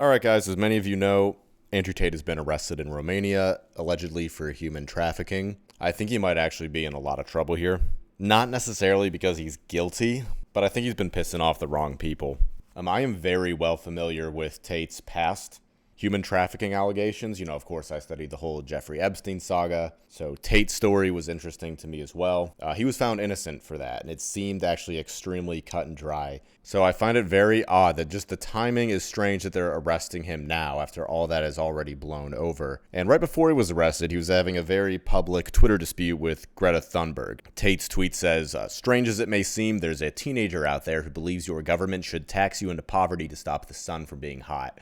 Alright guys, as many of you know, Andrew Tate has been arrested in Romania, allegedly for human trafficking. I think he might actually be in a lot of trouble here. Not necessarily because he's guilty, but I think he's been pissing off the wrong people. I am very well familiar with Tate's past human trafficking allegations. You know, of course, I studied the whole Jeffrey Epstein saga, so Tate's story was interesting to me as well. He was found innocent for that, and it seemed actually extremely cut and dry. So I find it very odd that just the timing is strange that they're arresting him now after all that is already blown over. And right before he was arrested, he was having a very public Twitter dispute with Greta Thunberg. Tate's tweet says, strange as it may seem, there's a teenager out there who believes your government should tax you into poverty to stop the sun from being hot.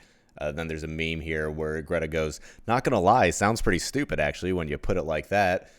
Then there's a meme here where Greta goes, not gonna lie, sounds pretty stupid actually when you put it like that.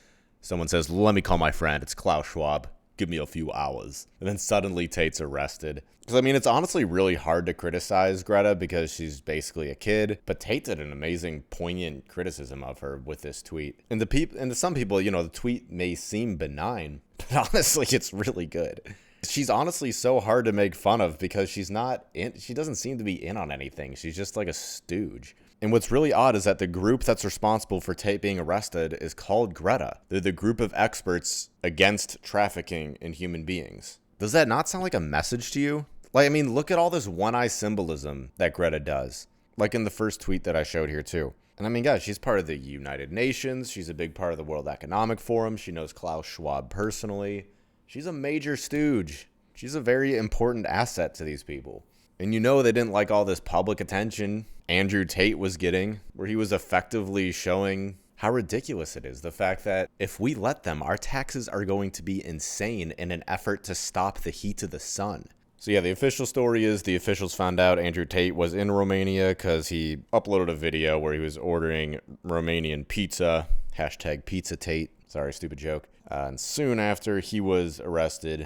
Someone says, let me call my friend, it's Klaus Schwab. Give me a few hours. And then suddenly Tate's arrested. Because, I mean, it's honestly really hard to criticize Greta because she's basically a kid. But Tate did an amazing, poignant criticism of her with this tweet. And to some people, you know, the tweet may seem benign, but honestly, it's really good. She's honestly so hard to make fun of because she doesn't seem to be in on anything. She's just like a stooge. And what's really odd is that the group that's responsible for Tate being arrested is called Greta. They're the group of experts against trafficking in human beings. Does that not sound like a message to you? Like, I mean, look at all this one-eye symbolism that Greta does. Like in the first tweet that I showed here too. And I mean, guys, she's part of the United Nations. She's a big part of the World Economic Forum. She knows Klaus Schwab personally. She's a major stooge. She's a very important asset to these people. And you know they didn't like all this public attention Andrew Tate was getting, where he was effectively showing how ridiculous it is. The fact that if we let them, our taxes are going to be insane in an effort to stop the heat of the sun. So yeah, the official story is the officials found out Andrew Tate was in Romania because he uploaded a video where he was ordering Romanian pizza, hashtag Pizza Tate. Sorry, stupid joke. And soon after he was arrested,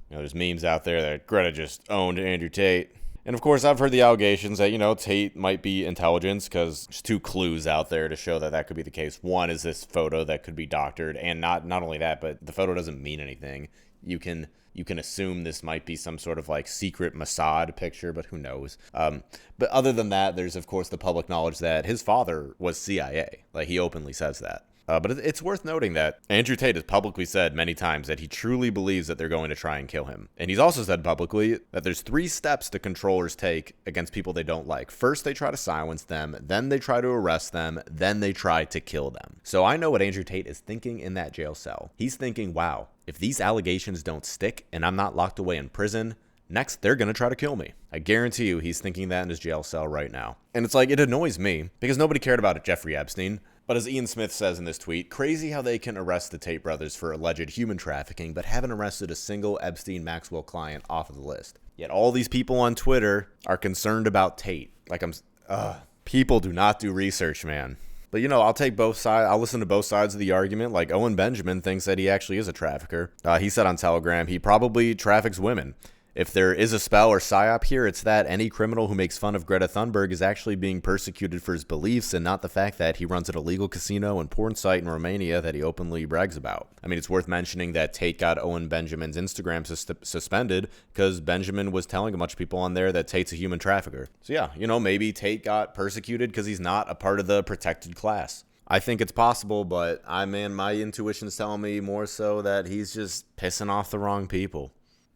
you know, there's memes out there that Greta just owned Andrew Tate. And of course, I've heard the allegations that, you know, Tate might be intelligence because there's two clues out there to show that that could be the case. One is this photo that could be doctored, and not only that, but the photo doesn't mean anything. You can assume this might be some sort of like secret Mossad picture, but who knows? But other than that, there's of course the public knowledge that his father was CIA. Like, he openly says that. But it's worth noting that Andrew Tate has publicly said many times that he truly believes that they're going to try and kill him. And he's also said publicly that there's 3 steps the controllers take against people they don't like. First, they try to silence them. Then they try to arrest them. Then they try to kill them. So I know what Andrew Tate is thinking in that jail cell. He's thinking, wow, if these allegations don't stick and I'm not locked away in prison, next, they're going to try to kill me. I guarantee you he's thinking that in his jail cell right now. And it's like, it annoys me because nobody cared about Jeffrey Epstein. But as Ian Smith says in this tweet, crazy how they can arrest the Tate brothers for alleged human trafficking, but haven't arrested a single Epstein-Maxwell client off of the list. Yet all these people on Twitter are concerned about Tate. Like, people do not do research, man. But, you know, I'll take both sides. I'll listen to both sides of the argument. Like, Owen Benjamin thinks that he actually is a trafficker. He said on Telegram he probably traffics women. If there is a spell or psyop here, it's that any criminal who makes fun of Greta Thunberg is actually being persecuted for his beliefs and not the fact that he runs an illegal casino and porn site in Romania that he openly brags about. I mean, it's worth mentioning that Tate got Owen Benjamin's Instagram suspended because Benjamin was telling a bunch of people on there that Tate's a human trafficker. So yeah, you know, maybe Tate got persecuted because he's not a part of the protected class. I think it's possible, but my intuition's telling me more so that he's just pissing off the wrong people.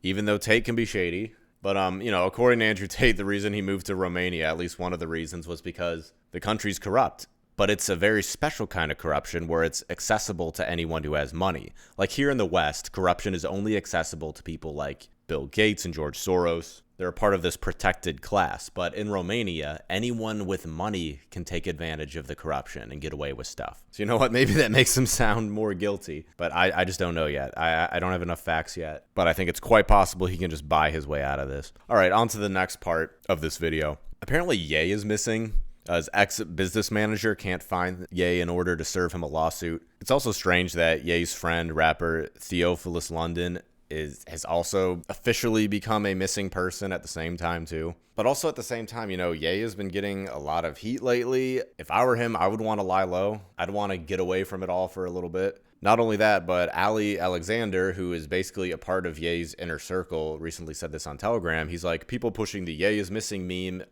Even though Tate can be shady. But, you know, according to Andrew Tate, the reason he moved to Romania, at least one of the reasons, was because the country's corrupt. But it's a very special kind of corruption where it's accessible to anyone who has money. Like here in the West, corruption is only accessible to people like Bill Gates and George Soros. They're a part of this protected class. But in Romania, anyone with money can take advantage of the corruption and get away with stuff. So you know what? Maybe that makes him sound more guilty. But I just don't know yet. I don't have enough facts yet. But I think it's quite possible he can just buy his way out of this. All right, on to the next part of this video. Apparently, Ye is missing. His ex-business manager can't find Ye in order to serve him a lawsuit. It's also strange that Ye's friend, rapper Theophilus London, has also officially become a missing person at the same time too. But also at the same time, you know, Ye has been getting a lot of heat lately. If I were him, I would want to lie low. I'd want to get away from it all for a little bit. Not only that, but Ali Alexander, who is basically a part of Ye's inner circle, recently said this on Telegram. He's like, people pushing the Ye is missing meme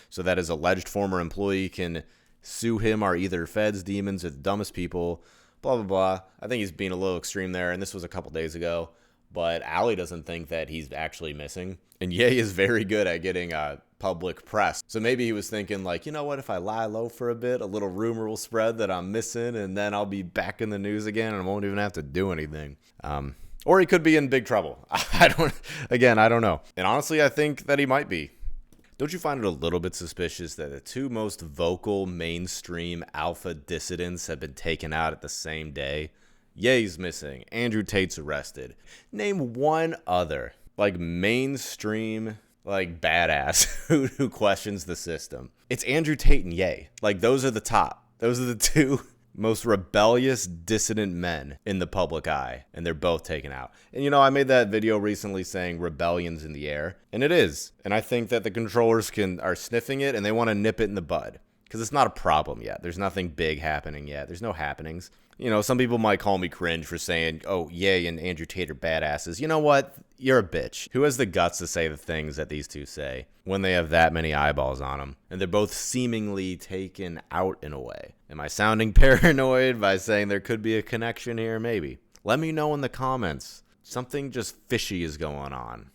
so that his alleged former employee can sue him are either feds, demons, or the dumbest people, blah, blah, blah. I think he's being a little extreme there, and this was a couple days ago. But Ali doesn't think that he's actually missing. And Ye is very good at getting public press. So maybe he was thinking like, you know what, if I lie low for a bit, a little rumor will spread that I'm missing, and then I'll be back in the news again and I won't even have to do anything. Or he could be in big trouble. I don't know. And honestly, I think that he might be. Don't you find it a little bit suspicious that the two most vocal mainstream alpha dissidents have been taken out at the same day? Ye's missing. Andrew Tate's arrested. Name one other, like, mainstream, like, badass who questions the system. It's Andrew Tate and Ye. Like, those are the top. Those are the two most rebellious, dissident men in the public eye, and they're both taken out. And, you know, I made that video recently saying rebellion's in the air, and it is. And I think that the controllers are sniffing it, and they want to nip it in the bud, because it's not a problem yet. There's nothing big happening yet. There's no happenings. You know, some people might call me cringe for saying, oh, Ye and Andrew Tate are badasses. You know what? You're a bitch. Who has the guts to say the things that these two say when they have that many eyeballs on them? And they're both seemingly taken out in a way. Am I sounding paranoid by saying there could be a connection here? Maybe. Let me know in the comments. Something just fishy is going on.